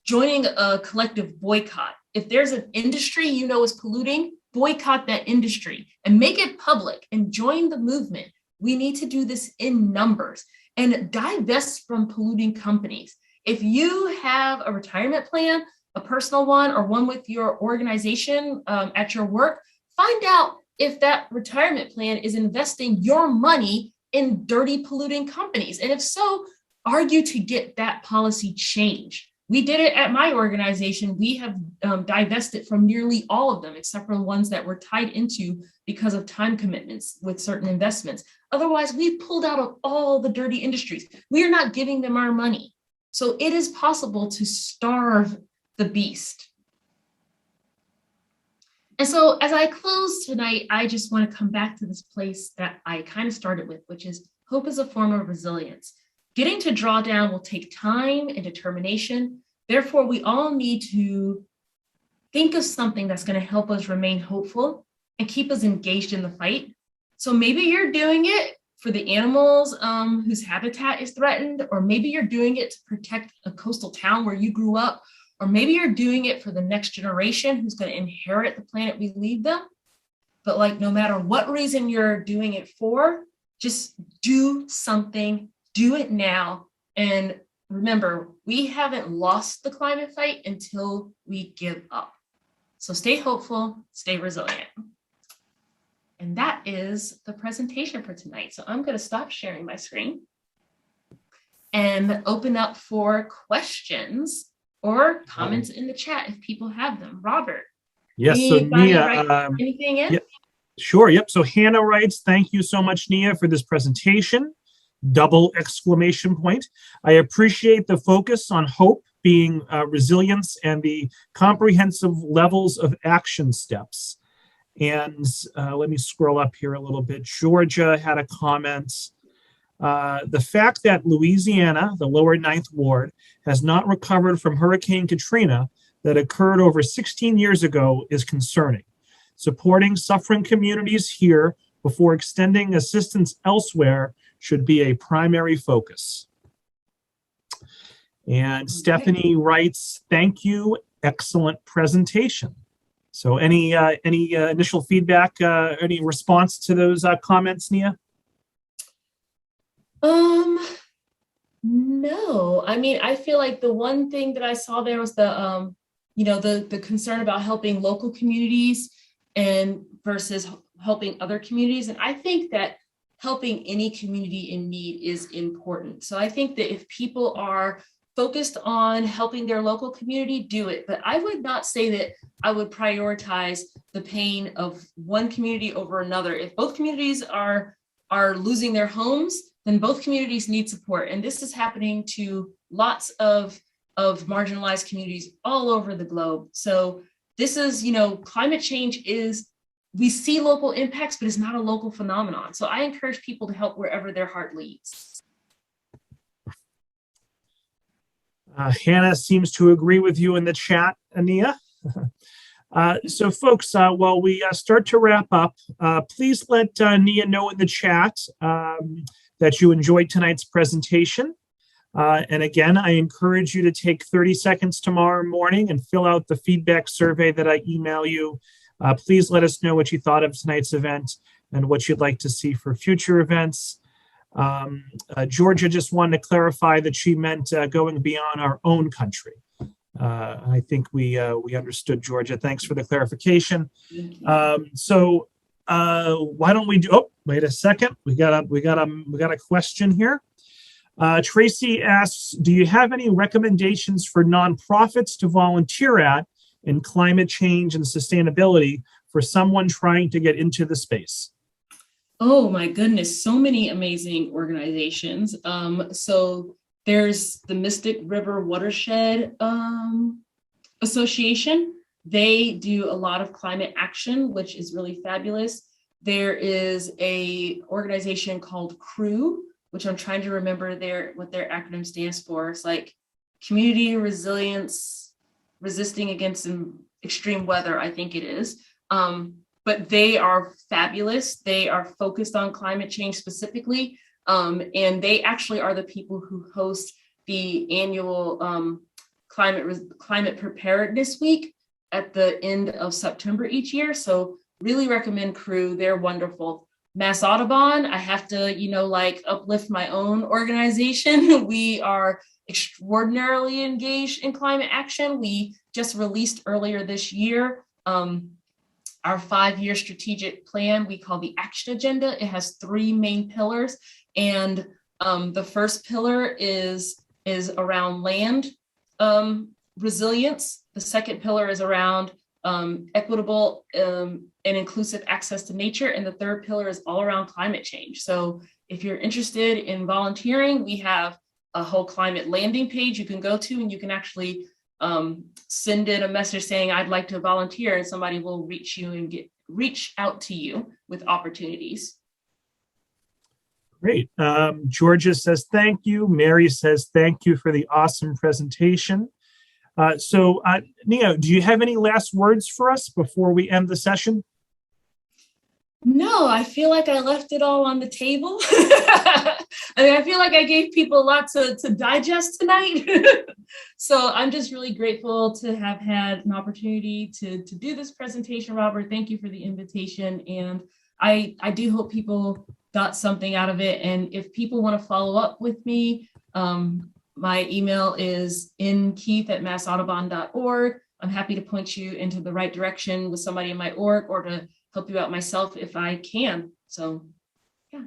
Speaker 2: joining a collective boycott. If there's an industry you know is polluting, boycott that industry and make it public and join the movement. We need to do this in numbers and divest from polluting companies. If you have a retirement plan, a personal one or one with your organization at your work, find out if that retirement plan is investing your money in dirty polluting companies. And if so, argue to get that policy changed. We did it at my organization. We have divested from nearly all of them, except for the ones that were tied into because of time commitments with certain investments. Otherwise, we pulled out of all the dirty industries. We are not giving them our money. So it is possible to starve the beast. And so as I close tonight, I just want to come back to this place that I kind of started with, which is hope is a form of resilience. Getting to drawdown will take time and determination. Therefore, we all need to think of something that's going to help us remain hopeful and keep us engaged in the fight. So maybe you're doing it for the animals whose habitat is threatened, or maybe you're doing it to protect a coastal town where you grew up, or maybe you're doing it for the next generation who's going to inherit the planet we leave them. But like, no matter what reason you're doing it for, just do something, do it now. And remember, we haven't lost the climate fight until we give up. So stay hopeful, stay resilient. And that is the presentation for tonight. So I'm going to stop sharing my screen and open up for questions or comments in the chat if people have them. Robert.
Speaker 1: Yes, so Nia,
Speaker 2: anything in?
Speaker 1: Yeah, sure, yep. So Hannah writes, thank you so much, Nia, for this presentation. Double exclamation point. I appreciate the focus on hope being resilience and the comprehensive levels of action steps. And let me scroll up here a little bit. Georgia had a comment. The fact that Louisiana, the lower Ninth Ward, has not recovered from Hurricane Katrina that occurred over 16 years ago is concerning. Supporting suffering communities here before extending assistance elsewhere should be a primary focus. And Stephanie writes, thank you, excellent presentation. So any initial feedback, any response to those comments, Nia?
Speaker 2: No, I mean, I feel like the one thing that I saw there was the, the concern about helping local communities and versus helping other communities. And I think that helping any community in need is important. So I think that if people are focused on helping their local community, do it. But I would not say that I would prioritize the pain of one community over another. If both communities are losing their homes, then both communities need support. And this is happening to lots of marginalized communities all over the globe. So this is, climate change is, we see local impacts, but it's not a local phenomenon. So I encourage people to help wherever their heart leads.
Speaker 1: Hannah seems to agree with you in the chat, Ania. So folks, while we start to wrap up, please let Nia know in the chat that you enjoyed tonight's presentation. And again, I encourage you to take 30 seconds tomorrow morning and fill out the feedback survey that I email you. Please let us know what you thought of tonight's event and what you'd like to see for future events. Georgia just wanted to clarify that she meant going beyond our own country. I think we understood, Georgia. Thanks for the clarification. So why don't we do? Oh, wait a second. We got a question here. Tracy asks, do you have any recommendations for nonprofits to volunteer at in climate change and sustainability for someone trying to get into the space?
Speaker 2: Oh my goodness, so many amazing organizations. So there's the Mystic River Watershed Association. They do a lot of climate action, which is really fabulous. There is a organization called CREW, which I'm trying to remember what their acronym stands for. It's like Community Resilience Resisting Against Extreme Weather, I think it is. But they are fabulous. They are focused on climate change specifically. And they actually are the people who host the annual Climate Preparedness Week at the end of September each year. So really recommend CREW. They're wonderful. Mass Audubon, I have to, uplift my own organization. We are extraordinarily engaged in climate action. We just released earlier this year our 5-year strategic plan we call the Action Agenda. It has 3 main pillars. And the first pillar is around land resilience. The second pillar is around equitable and inclusive access to nature. And the third pillar is all around climate change. So if you're interested in volunteering, we have a whole climate landing page you can go to, and you can actually send in a message saying, I'd like to volunteer, and somebody will reach you and reach out to you with opportunities.
Speaker 1: Great. Georgia says, thank you. Mary says, thank you for the awesome presentation. So Nia, do you have any last words for us before we end the session?
Speaker 2: No, I feel like I left it all on the table. I mean, I feel like I gave people a lot to digest tonight. So I'm just really grateful to have had an opportunity to do this presentation, Robert. Thank you for the invitation. And I do hope people got something out of it. And if people want to follow up with me, my email is nkeith@massaudubon.org. I'm happy to point you into the right direction with somebody in my org or to help you out myself if I can. So, yeah.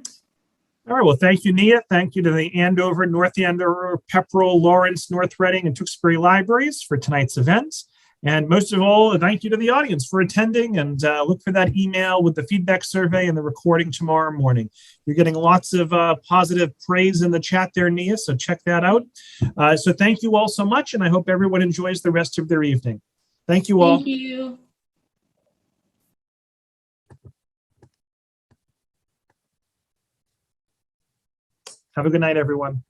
Speaker 1: All right. Well, thank you, Nia. Thank you to the Andover, North Andover, Pepperell, Lawrence, North Reading, and Tewksbury libraries for tonight's event. And most of all, thank you to the audience for attending, and look for that email with the feedback survey and the recording tomorrow morning. You're getting lots of positive praise in the chat there, Nia, so check that out. So thank you all so much, and I hope everyone enjoys the rest of their evening. Thank you all.
Speaker 2: Thank you.
Speaker 1: Have a good night, everyone.